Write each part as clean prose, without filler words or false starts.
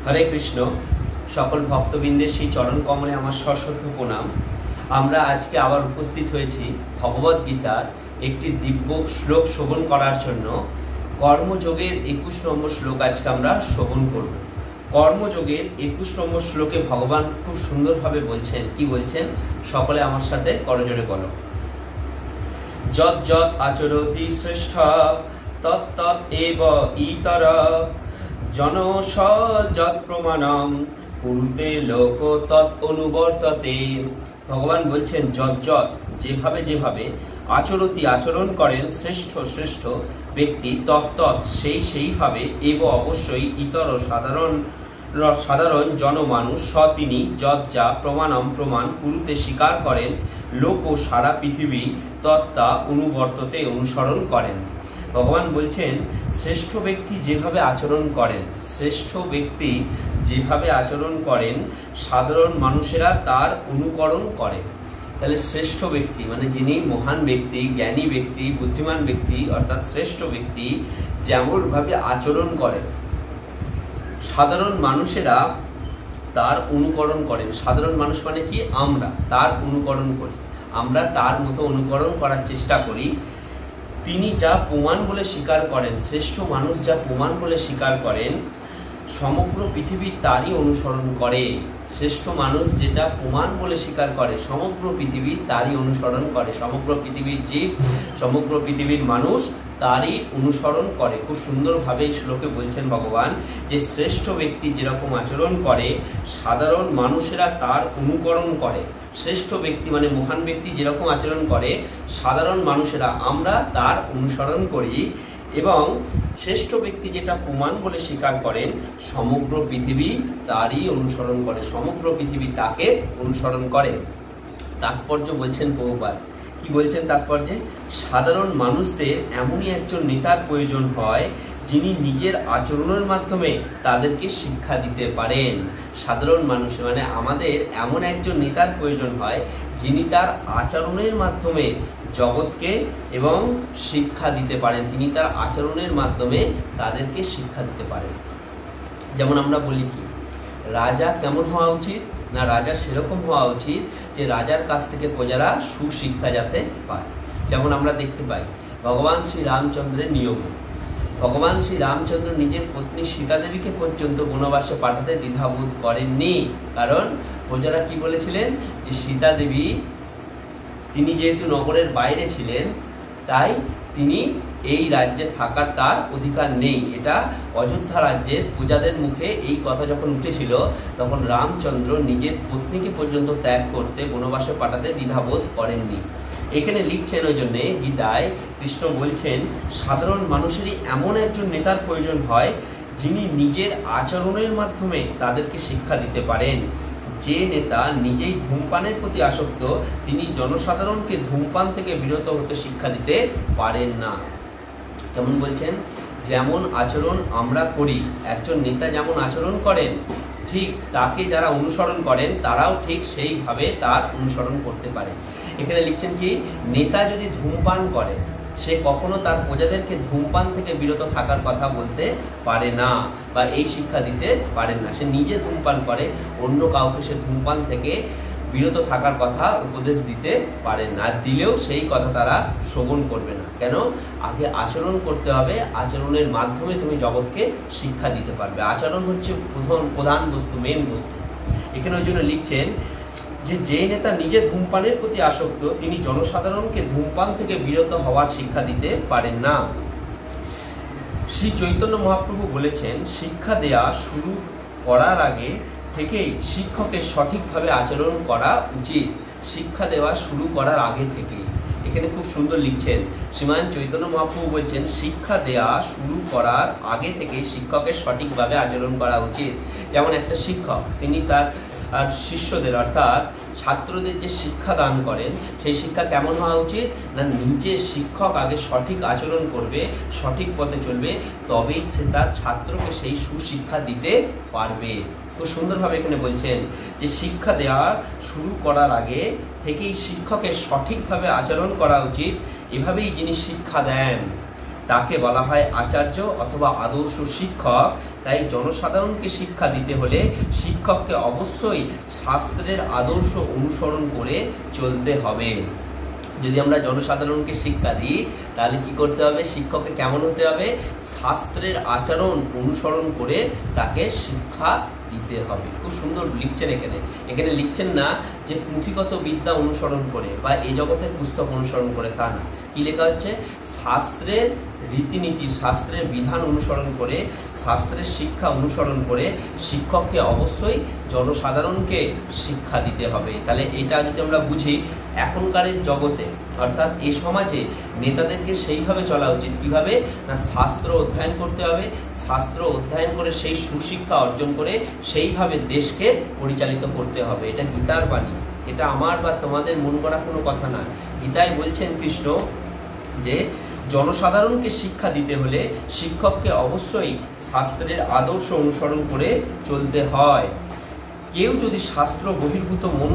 হরে কৃষ্ণ। সকল ভক্তবৃন্দের সেই চরণ কমলে আমার সশ্রদ্ধ প্রণাম। আমরা আজকে আবার উপস্থিত হয়েছি ভগবদ গীতার একটি দিব্য শ্লোক শ্রবণ করার জন্য। কর্মযোগের 21 নম্বর শ্লোক আজকে আমরা শ্রবণ করব। কর্মযোগের 21 নম্বর শ্লোকে ভগবান খুব সুন্দরভাবে বলছেন। কি বলছেন? সকলে আমার সাথে করজোড়ে বলো। যৎ যৎ আচরতি শ্রেষ্ঠ তৎ তৎ এব ইতর জন যৎ প্রমাণম কুরুতে লোক তৎ অনুবর্ততে। ভগবান বলছেন যৎ যৎ যেভাবে যেভাবে আচরতি আচরণ করেন শ্রেষ্ঠ শ্রেষ্ঠ ব্যক্তি তৎ তৎ সেইভাবে এব অবশ্যই ইতর সাধারণ জনমানুষ তিনি যৎ যা প্রমাণম প্রমাণ কুরুতে স্বীকার করেন লোক ও সারা পৃথিবী তত্তা অনুবর্ততে অনুসরণ করেন। ভগবান বলছেন শ্রেষ্ঠ ব্যক্তি যেভাবে আচরণ করেন, শ্রেষ্ঠ ব্যক্তি যেভাবে আচরণ করেন সাধারণ মানুষেরা তার অনুকরণ করে। তাহলে শ্রেষ্ঠ ব্যক্তি মানে যিনি মহান ব্যক্তি, জ্ঞানী ব্যক্তি, বুদ্ধিমান ব্যক্তি অর্থাৎ শ্রেষ্ঠ ব্যক্তি যেমনভাবে আচরণ করেন সাধারণ মানুষেরা তার অনুকরণ করেন। সাধারণ মানুষ মানে কি? আমরা তার অনুকরণ করি, আমরা তার মতো অনুকরণ করার চেষ্টা করি। তিনি যা প্রমাণ বলে স্বীকার করেন, শ্রেষ্ঠ মানুষ যা প্রমাণ বলে স্বীকার করেন সমগ্র পৃথিবী তারই অনুসরণ করে। শ্রেষ্ঠ মানুষ যেটা প্রমাণ বলে স্বীকার করে সমগ্র পৃথিবী তারই অনুসরণ করে। সমগ্র পৃথিবীর জীব, সমগ্র পৃথিবীর মানুষ তারই অনুসরণ করে। খুব সুন্দরভাবে এই শ্লোকে বলছেন ভগবান যে শ্রেষ্ঠ ব্যক্তি যেরকম আচরণ করে সাধারণ মানুষেরা তার অনুকরণ করে। শ্রেষ্ঠ ব্যক্তি মানে মহান ব্যক্তি যেরকম আচরণ করে সাধারণ মানুষেরা আমরা তার অনুসরণ করি। এবং শ্রেষ্ঠ ব্যক্তি যেটা প্রমাণ বলে স্বীকার করেন সমগ্র পৃথিবী তারই অনুসরণ করে, সমগ্র পৃথিবী তাকে অনুসরণ করে। তাৎপর্য বলছেন প্রভুপাদ। কি বলছেন তাৎপর্যে? সাধারণ মানুষদের এমনই একজন নেতার প্রয়োজন হয় যিনি নিজের আচরণের মাধ্যমে তাদেরকে শিক্ষা দিতে পারেন। সাধারণ মানুষ মানে আমাদের এমন একজন নেতার প্রয়োজন হয় যিনি তার আচরণের মাধ্যমে জগৎকে এবং শিক্ষা দিতে পারেন। তিনি তার আচরণের মাধ্যমে তাদেরকে শিক্ষা দিতে পারেন। যেমন আমরা বলি কি রাজা কেমন হওয়া উচিত না, রাজা সেরকম হওয়া উচিত যে রাজার কাছ থেকে প্রজারা সুশিক্ষা যাতে পায়। যেমন আমরা দেখতে পাই ভগবান শ্রী রামচন্দ্রের নিয়ম। ভগবান শ্রী রামচন্দ্র নিজের পত্নী সীতা দেবীকে পর্যন্ত বনবাসে পাঠাতে দ্বিধাবোধ করেননি। কারণ প্রজারা কি বলেছিলেন যে সীতা দেবী তিনি যেহেতু নগরের বাইরে ছিলেন তাই তিনি এই রাজ্যে থাকার তার অধিকার নেই। এটা অযোধ্যা রাজ্যের প্রজাদের মুখে এই কথা যখন উঠেছিল তখন রামচন্দ্র নিজের পত্নীকে পর্যন্ত ত্যাগ করতে বনবাসে পাঠাতে দ্বিধাবোধ করেননি। এখানে লিখছেন ওই জন্যে গীতায় কৃষ্ণ বলছেন সাধারণ মানুষেরই এমন একজন নেতার প্রয়োজন হয় যিনি নিজের আচরণের মাধ্যমে তাদেরকে শিক্ষা দিতে পারেন। যে নেতা নিজেই ধূমপানের প্রতি আসক্ত তিনি জনসাধারণকে ধূমপান থেকে বিরত হতে শিক্ষা দিতে পারেন না। যেমন বলছেন যেমন আচরণ আমরা করি, একজন নেতা যেমন আচরণ করেন ঠিক তাকে যারা অনুসরণ করেন তারাও ঠিক সেইভাবে তার অনুসরণ করতে পারে। এখানে লিখছেন কি নেতা যদি ধূমপান করে সে কখনো তার প্রজাদেরকে ধূমপান থেকে বিরত থাকার কথা বলতে পারে না বা এই শিক্ষা দিতে পারেন না। সে নিজে ধূমপান করে, অন্য কাউকে সে ধূমপান থেকে বিরত থাকার কথা উপদেশ দিতে পারেন না। দিলেও সেই কথা তারা শ্রবণ করবে না। কেন? আগে আচরণ করতে হবে, আচরণের মাধ্যমে তুমি জগৎকে শিক্ষা দিতে পারবে। আচরণ হচ্ছে প্রধান বস্তু, মেন বস্তু। এখানে ওই জন্য লিখছেন যে নেতা নিজে ধূমপানের প্রতি আসক্ত তিনি জনসাধারণকে ধূমপান থেকে বিরত হওয়ার শিক্ষা দিতে পারেন না। শ্রী চৈতন্য মহাপ্রভু বলেছেন শিক্ষা দেয়া শুরু করার আগে থেকেই শিক্ষকের সঠিকভাবে আচরণ করা উচিত। শিক্ষা দেওয়া শুরু করার আগে থেকেই। এখানে খুব সুন্দর লিখছেন শ্রীমান চৈতন্য মহাপ্রভু বলছেন শিক্ষা দেয়া শুরু করার আগে থেকে শিক্ষকের সঠিকভাবে আচরণ করা উচিত। যেমন একটা শিক্ষক তিনি তার শিষ্যদের অর্থাৎ ছাত্রদের যে শিক্ষা দান করেন সেই শিক্ষা কেমন হওয়া উচিত না নিজে শিক্ষক আগে সঠিক আচরণ করবে, সঠিক পথে চলবে, তবেই সে তার ছাত্রকে সেই সুশিক্ষা দিতে পারবে। খুব সুন্দরভাবে এখানে বলছেন যে শিক্ষা দেওয়া শুরু করার আগে থেকেই শিক্ষকের সঠিকভাবে আচরণ করা উচিত। এভাবেই যিনি শিক্ষা দেন তাকে বলা হয় আচার্য অথবা আদর্শ শিক্ষক। তাই জনসাধারণকে শিক্ষা দিতে হলে শিক্ষককে অবশ্যই শাস্ত্রের আদর্শ অনুসরণ করে চলতে হবে। যদি আমরা জনসাধারণকে শিক্ষা দিই তাহলে কি করতে হবে? শিক্ষককে কেমন হতে হবে? শাস্ত্রের আচরণ অনুসরণ করে তাকে শিক্ষা দিতে হবে। খুব সুন্দর লিখছেন এখানে লিখছেন না যে পুঁথিগত বিদ্যা অনুসরণ করে বা এই জগতের পুস্তক অনুসরণ করে, তা না। কি লেখা হচ্ছে? শাস্ত্রের রীতিনীতি, শাস্ত্রের বিধান অনুসরণ করে, শাস্ত্রের শিক্ষা অনুসরণ করে শিক্ষককে অবশ্যই জনসাধারণকে শিক্ষা দিতে হবে। তাহলে এটা যদি আমরা বুঝি, এখনকার জগতে অর্থাৎ এই সমাজে নেতাদেরকে সেইভাবে চলা উচিত। কিভাবে না, শাস্ত্র অধ্যয়ন করতে হবে, শাস্ত্র অধ্যয়ন করে সেই সুশিক্ষা অর্জন করে সেইভাবে দেশকে পরিচালিত করতে হবে। এটা গীতার বাণী, এটা আমার বা তোমাদের মন গড়া কোনো কথা না। গীতায় বলছেন কৃষ্ণ যে জনসাধারণকে শিক্ষা দিতে হলে শিক্ষককে অবশ্যই শাস্ত্রের আদর্শ অনুসরণ করে চলতে হয়। কেউ যদি শাস্ত্র বহির্ভূত মন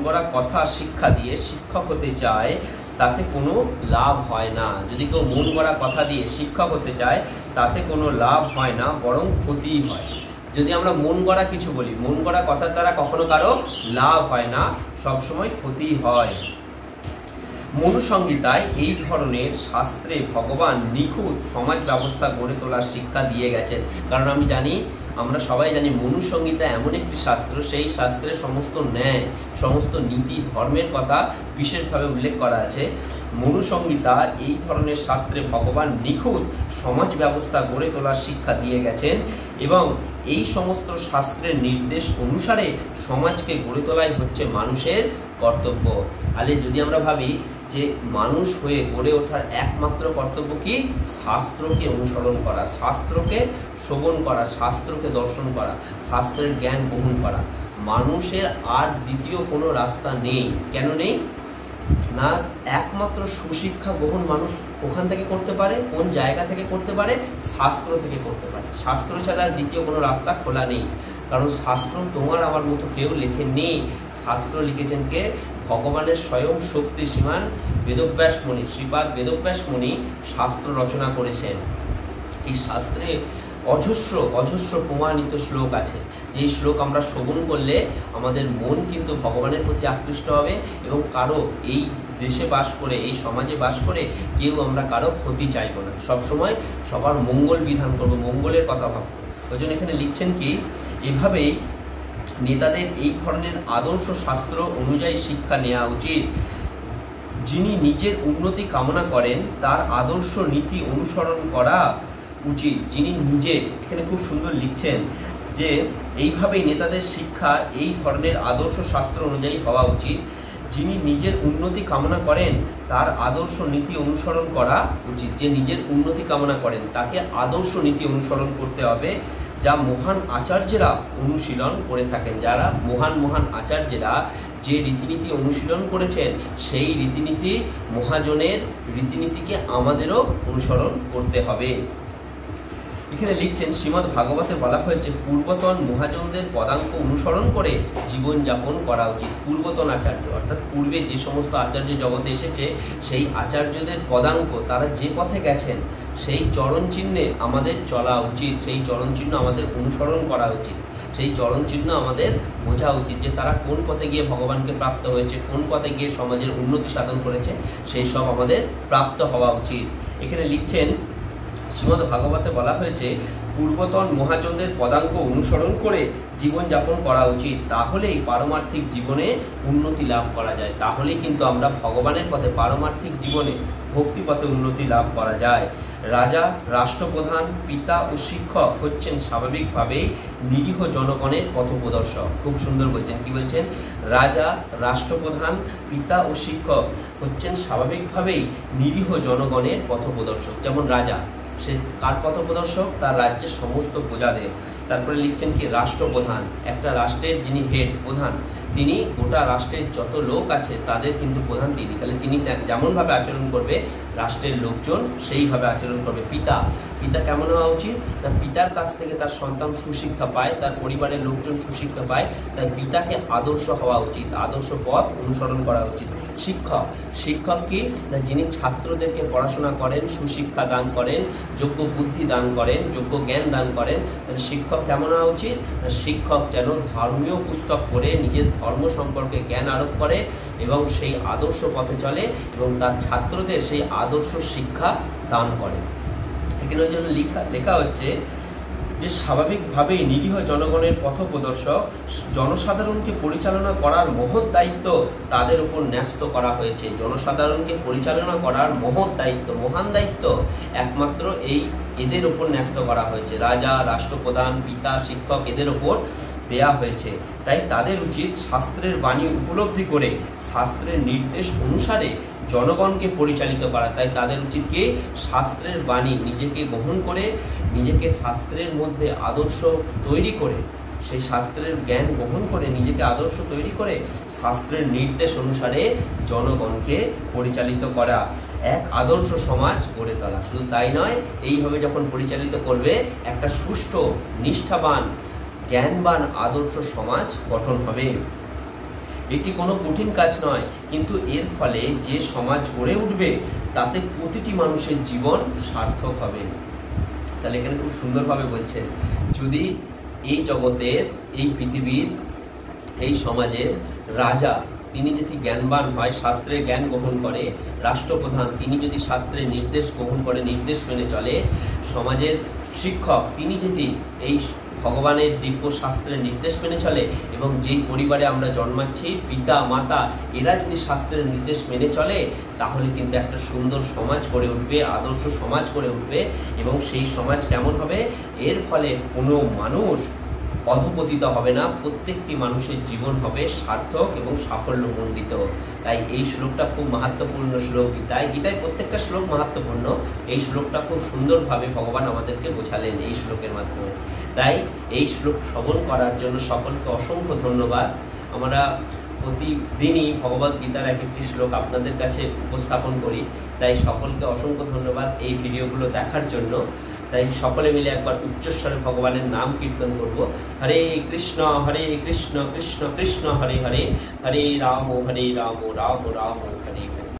গড়া কথা শিক্ষা দিয়ে শিক্ষক হতে চায় তাতে কোনো লাভ হয় না। যদি কেউ মন গড়া কথা দিয়ে শিক্ষক হতে চায় তাতে কোনো লাভ হয় না, বরং ক্ষতিই হয়। যদি আমরা মন গড়া কিছু বলি, মন গড়া কথার দ্বারা কখনো কারো লাভ হয় না, সবসময় ক্ষতি হয়। মনুসংহিতায় এই ধরনের শাস্ত্রে ভগবান নিখুঁত সমাজ ব্যবস্থা গড়ে তোলার শিক্ষা দিয়ে গেছেন। কারণ আমরা সবাই জানি মনুসংহিতা এমন একটি শাস্ত্র, সেই শাস্ত্রে সমস্ত ন্যায়, সমস্ত নীতি, ধর্মের কথা বিশেষভাবে উল্লেখ করা আছে। মনুসংহিতা এই ধরনের শাস্ত্রে ভগবান নিখুঁত সমাজ ব্যবস্থা গড়ে তোলার শিক্ষা দিয়ে গেছেন এবং এই সমস্ত শাস্ত্রের নির্দেশ অনুসারে সমাজকে গড়ে তোলাই হচ্ছে মানুষের কর্তব্য। তাহলে যদি আমরা ভাবি যে মানুষ হয়ে গড়ে ওঠার একমাত্র কর্তব্য কি? শাস্ত্রকে অনুসরণ করা, শাস্ত্রকে শ্রবণ করা, শাস্ত্রকে দর্শন করা, শাস্ত্রের জ্ঞান গ্রহণ করা। মানুষের আর দ্বিতীয় কোনো রাস্তা নেই। কেন নেই না, একমাত্র সুশিক্ষা গ্রহণ মানুষ ওখান থেকে করতে পারে। কোন জায়গা থেকে করতে পারে? শাস্ত্র থেকে করতে পারে। শাস্ত্র ছাড়া দ্বিতীয় কোনো রাস্তা খোলা নেই। কারণ শাস্ত্র তোমার আমার মতো কেউ লেখেননি। শাস্ত্র লিখেছেন কে? ভগবানের স্বয়ং শক্তি শ্রীমান বেদব্যাস মুনি, শ্রীপাদ বেদব্যাস মুনি শাস্ত্র রচনা করেছেন। এই শাস্ত্রে অজস্র প্রমাণিত শ্লোক আছে, যেই শ্লোক আমরা শ্রবণ করলে আমাদের মন কিন্তু ভগবানের প্রতি আকৃষ্ট হবে এবং কারো এই দেশে বাস করে, এই সমাজে বাস করে কেউ আমরা কারো ক্ষতি চাইবো না, সবসময় সবার মঙ্গল বিধান করবো, মঙ্গলের কথা ভাববো। ওই জন্য এখানে লিখছেন কি, এভাবেই নেতাদের এই ধরনের আদর্শ শাস্ত্র অনুযায়ী শিক্ষা নেওয়া উচিত। যিনি নিজের উন্নতি কামনা করেন তার আদর্শ নীতি অনুসরণ করা উচিত। যিনি নিজের, এখানে খুব সুন্দর লিখছেন যে এইভাবেই নেতাদের শিক্ষা এই ধরনের আদর্শ শাস্ত্র অনুযায়ী হওয়া উচিত। যিনি নিজের উন্নতি কামনা করেন তার আদর্শ নীতি অনুসরণ করা উচিত। যে নিজের উন্নতি কামনা করেন তাকে আদর্শ নীতি অনুসরণ করতে হবে, যা মহান আচার্যেরা অনুশীলন করে থাকেন। যারা মহান আচার্যেরা যে রীতিনীতি অনুশীলন করেছেন সেই রীতিনীতি, মহাজনের রীতিনীতিকে আমাদেরও অনুসরণ করতে হবে। এখানে লিখছেন শ্রীমদ্ ভাগবতে বলা হয়েছে পূর্বতন মহাজনদের পদাঙ্ক অনুসরণ করে জীবনযাপন করা উচিত। পূর্বতন আচার্য অর্থাৎ পূর্বে যে সমস্ত আচার্য জগতে এসেছে সেই আচার্যদের পদাঙ্ক, তারা যে পথে গেছেন সেই চরণ চিহ্নে আমাদের চলা উচিত, সেই চরণ চিহ্ন আমাদের অনুসরণ করা উচিত, সেই চরণ চিহ্ন আমাদের বোঝা উচিত যে তারা কোন পথে গিয়ে ভগবানকে প্রাপ্ত হয়েছে, কোন পথে গিয়ে সমাজের উন্নতি সাধন করেছে, সেই সব আমাদের প্রাপ্ত হওয়া উচিত। এখানে লিখছেন শ্রীমদ্ ভাগবতে বলা হয়েছে পূর্বতন মহাজনদের পদাঙ্ক অনুসরণ করে জীবনযাপন করা উচিত, তাহলেই পারমার্থিক জীবনে উন্নতি লাভ করা যায়। তাহলেই কিন্তু আমরা ভগবানের পথে, পারমার্থিক জীবনে ভক্তি পথে উন্নতি লাভ করা যায়। রাজা, রাষ্ট্রপ্রধান, পিতা ও শিক্ষক হচ্ছেন স্বাভাবিকভাবেই নিরীহ জনগণের পথপ্রদর্শক। খুব সুন্দর বলছেন, কি বলছেন? রাজা, রাষ্ট্রপ্রধান, পিতা ও শিক্ষক হচ্ছেন স্বাভাবিকভাবেই নিরীহ জনগণের পথপ্রদর্শক। যেমন রাজা, সে কার পথপ্রদর্শক? তার রাজ্যের সমস্ত প্রজাদের। তারপরে লিখছেন কি, রাষ্ট্রপ্রধান, একটা রাষ্ট্রের যিনি হেড, প্রধান, তিনি গোটা রাষ্ট্রের যত লোক আছে তাদের কিন্তু প্রধান তিনি। তাহলে তিনি যেমনভাবে আচরণ করবে রাষ্ট্রের লোকজন সেইভাবে আচরণ করবে। পিতা, পিতা কেমন হওয়া উচিত? না পিতার কাছ থেকে তার সন্তান সুশিক্ষা পায়, তার পরিবারের লোকজন সুশিক্ষা পায়, তার পিতাকে আদর্শ হওয়া উচিত, আদর্শ পথ অনুসরণ করা উচিত। শিক্ষক। শিক্ষক কি না, যিনি ছাত্রদেরকে পড়াশোনা করেন, সুশিক্ষা দান করেন, যোগ্য বুদ্ধি দান করেন, যোগ্য জ্ঞান দান করেন। তাহলে শিক্ষক কেমন হওয়া উচিত? শিক্ষক যেন ধর্মীয় পুস্তক পড়ে নিজের ধর্ম সম্পর্কে জ্ঞান আরোপ করে এবং সেই আদর্শ পথে চলে এবং তার ছাত্রদের সেই আদর্শ শিক্ষা দান করে। এখানে ওই জন্য লেখা হচ্ছে যে স্বাভাবিকভাবেই নিরীহ জনগণের পথপ্রদর্শক জনসাধারণকে পরিচালনা করার মহৎ দায়িত্ব তাদের উপর ন্যস্ত করা হয়েছে। জনসাধারণকে পরিচালনা করার মহৎ দায়িত্ব, মহান দায়িত্ব একমাত্র এদের উপর ন্যস্ত করা হয়েছে। রাজা, রাষ্ট্রপ্রধান, পিতা, শিক্ষক এদের উপর দেয়া হয়েছে। তাই তাদের উচিত শাস্ত্রের বাণী উপলব্ধি করে শাস্ত্রের নির্দেশ অনুসারে জনগণকে পরিচালিত করা। তাই তাদের উচিত কি, শাস্ত্রের বাণী নিজেকে গ্রহণ করে, নিজেকে শাস্ত্রের মধ্যে আদর্শ তৈরি করে, সেই শাস্ত্রের জ্ঞান গ্রহণ করে নিজেকে আদর্শ তৈরি করে শাস্ত্রের নির্দেশ অনুসারে জনগণকে পরিচালিত করা, এক আদর্শ সমাজ গড়ে তোলা। শুধু তাই নয়, এইভাবে যখন পরিচালিত করবে একটা সুষ্ঠু, নিষ্ঠাবান, জ্ঞানবান আদর্শ সমাজ গঠন হবে। এটি কোনো কঠিন কাজ নয়, কিন্তু এর ফলে যে সমাজ গড়ে উঠবে তাতে প্রতিটি মানুষের জীবন সার্থক হবে। তাহলে এখানে খুব সুন্দরভাবে বলছেন, যদি এই জগতের, এই পৃথিবীর, এই সমাজের রাজা তিনি যদি জ্ঞানবান হয়, শাস্ত্রের জ্ঞান গ্রহণ করে, রাষ্ট্রপ্রধান তিনি যদি শাস্ত্রের নির্দেশ গ্রহণ করে, নির্দেশ মেনে চলে, সমাজের শিক্ষক তিনি যদি এই ভগবানের দিব্য শাস্ত্রের নির্দেশ মেনে চলে এবং যেই পরিবারে আমরা জন্মাচ্ছি, পিতা মাতা এরা যদি শাস্ত্রের নির্দেশ মেনে চলে, তাহলে কিন্তু একটা সুন্দর সমাজ গড়ে উঠবে, আদর্শ সমাজ গড়ে উঠবে। এবং সেই সমাজ কেমন হবে? এর ফলে কোনো মানুষ অধপতিত হবে না, প্রত্যেকটি মানুষের জীবন হবে সার্থক এবং সাফল্যমণ্ডিত। তাই এই শ্লোকটা খুব মাহাত্ম্যপূর্ণ শ্লোক। গীতায় প্রত্যেকটা শ্লোক মাহাত্ম্যপূর্ণ। এই শ্লোকটা খুব সুন্দরভাবে ভগবান আমাদেরকে বোঝালেন এই শ্লোকের মাধ্যমে। তাই এই শ্লোক শ্রবণ করার জন্য সকলকে অসংখ্য ধন্যবাদ। আমরা প্রতিদিনই ভগবদ্গীতার এক একটি শ্লোক আপনাদের কাছে উপস্থাপন করি, তাই সকলকে অসংখ্য ধন্যবাদ এই ভিডিওগুলো দেখার জন্য। তাই সকলে মিলে একবার উচ্চস্বরে ভগবানের নাম কীর্তন করব। হরে কৃষ্ণ কৃষ্ণ কৃষ্ণ হরে হরে, হরে রাম রাম রাম হরে হরে।